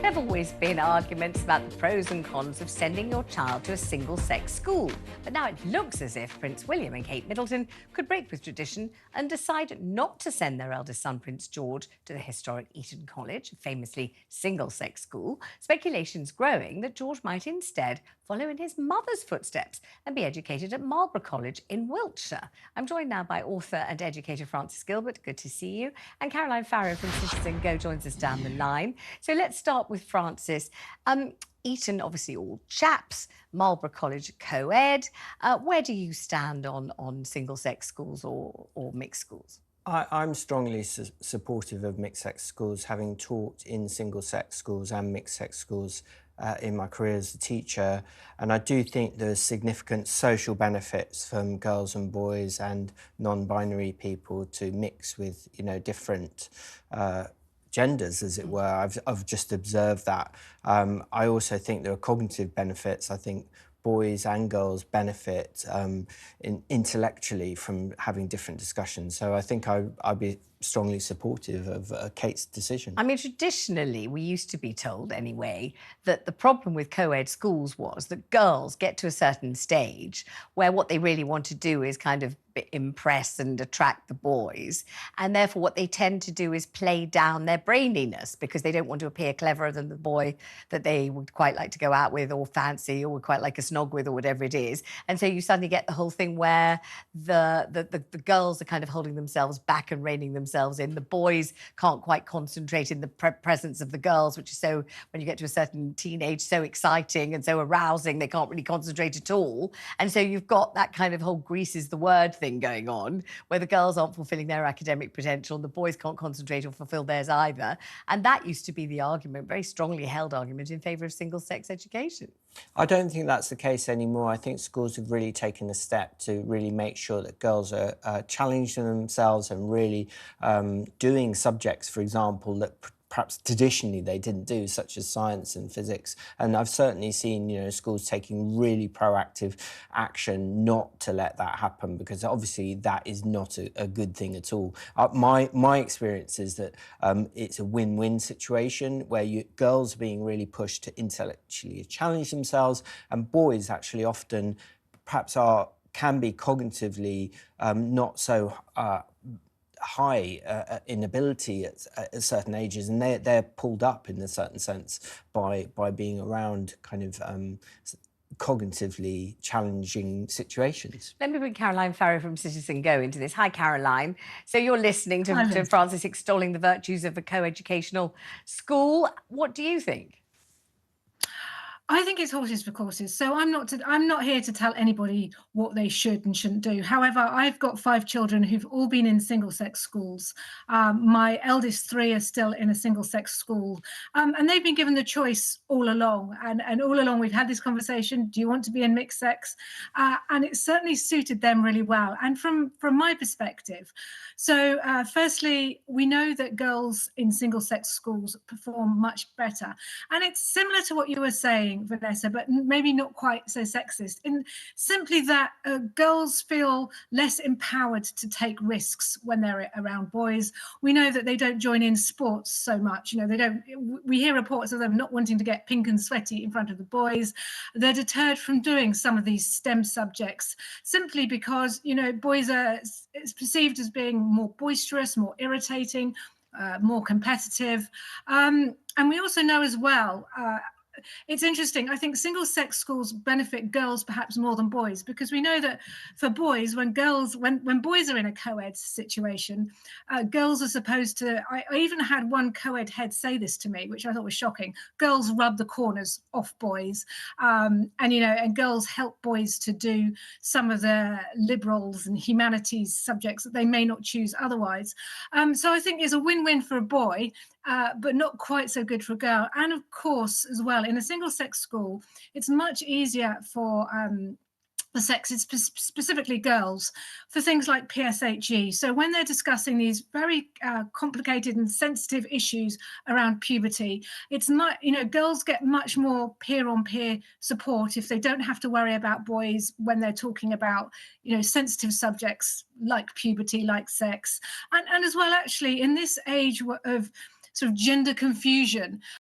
There have always been arguments about the pros and cons of sending your child to a single-sex school. But now it looks as if Prince William and Kate Middleton could break with tradition and decide not to send their eldest son, Prince George, to the historic Eton College, a famously single-sex school. Speculation's growing that George might instead follow in his mother's footsteps and be educated at Markle College in Wiltshire. I'm joined now by author and educator Frances Gilbert. Good to see you. And Caroline Farrow from Citizen Go joins us down the line. So let's start with Frances. Eton, obviously all chaps, Marlborough College co-ed. Where do you stand on single-sex schools or mixed schools? I'm strongly supportive of mixed-sex schools, having taught in single-sex schools and mixed-sex schools in my career as a teacher. And I do think there's significant social benefits from girls and boys and non-binary people to mix with, different genders, as it were. I've just observed that. I also think there are cognitive benefits. I think boys and girls benefit intellectually from having different discussions. So I think I'd be strongly supportive of Kate's decision. I mean, traditionally, we used to be told, anyway, that the problem with co-ed schools was that girls get to a certain stage where what they really want to do is kind of impress and attract the boys. And therefore, what they tend to do is play down their braininess because they don't want to appear cleverer than the boy that they would quite like to go out with or fancy or would quite like a snog with or whatever it is. And so you suddenly get the whole thing where the girls are kind of holding themselves back and reining themselves in. The boys can't quite concentrate in the presence of the girls, which is so, when you get to a certain teenage, so exciting and so arousing, they can't really concentrate at all. And so you've got that kind of whole Grease is the word thing going on, where the girls aren't fulfilling their academic potential, the boys can't concentrate or fulfill theirs either. And that used to be the argument, very strongly held argument, in favour of single-sex education. I don't think that's the case anymore. I think schools have really taken a step to really make sure that girls are challenging themselves and really doing subjects, for example, that perhaps traditionally they didn't do, such as science and physics. And I've certainly seen, schools taking really proactive action not to let that happen, because obviously that is not a good thing at all. My experience is that it's a win-win situation where girls are being really pushed to intellectually challenge themselves, and boys actually often perhaps can be cognitively not so high in ability at certain ages, and they're pulled up in a certain sense by being around kind of cognitively challenging situations. Let me bring Caroline Farrow from Citizen Go into this. Hi, Caroline. So you're listening to Frances extolling the virtues of a co-educational school. What do you think? I think it's horses for courses. So I'm not here to tell anybody what they should and shouldn't do. However, I've got 5 children who've all been in single-sex schools. My eldest 3 are still in a single-sex school, and they've been given the choice all along. And all along we've had this conversation: do you want to be in mixed sex? And it certainly suited them really well. And from my perspective, so firstly, we know that girls in single-sex schools perform much better, and it's similar to what you were saying, Vanessa, but maybe not quite so sexist, in simply that girls feel less empowered to take risks when they're around boys. We know that they don't join in sports so much. We hear reports of them not wanting to get pink and sweaty in front of the boys. They're deterred from doing some of these STEM subjects simply because, boys it's perceived as being more boisterous, more irritating, more competitive. And we also know as well, it's interesting. I think single-sex schools benefit girls perhaps more than boys, because we know that for boys, when boys are in a co-ed situation, girls are supposed to. I even had one co-ed head say this to me, which I thought was shocking. Girls rub the corners off boys, and girls help boys to do some of the liberals and humanities subjects that they may not choose otherwise. So I think it's a win-win for a boy, but not quite so good for a girl. And of course, as well, in a single-sex school, it's much easier for the sexes, specifically girls, for things like PSHE. So when they're discussing these very complicated and sensitive issues around puberty, it's girls get much more peer-on-peer support if they don't have to worry about boys when they're talking about sensitive subjects like puberty, like sex, and as well, actually, in this age of sort of gender confusion,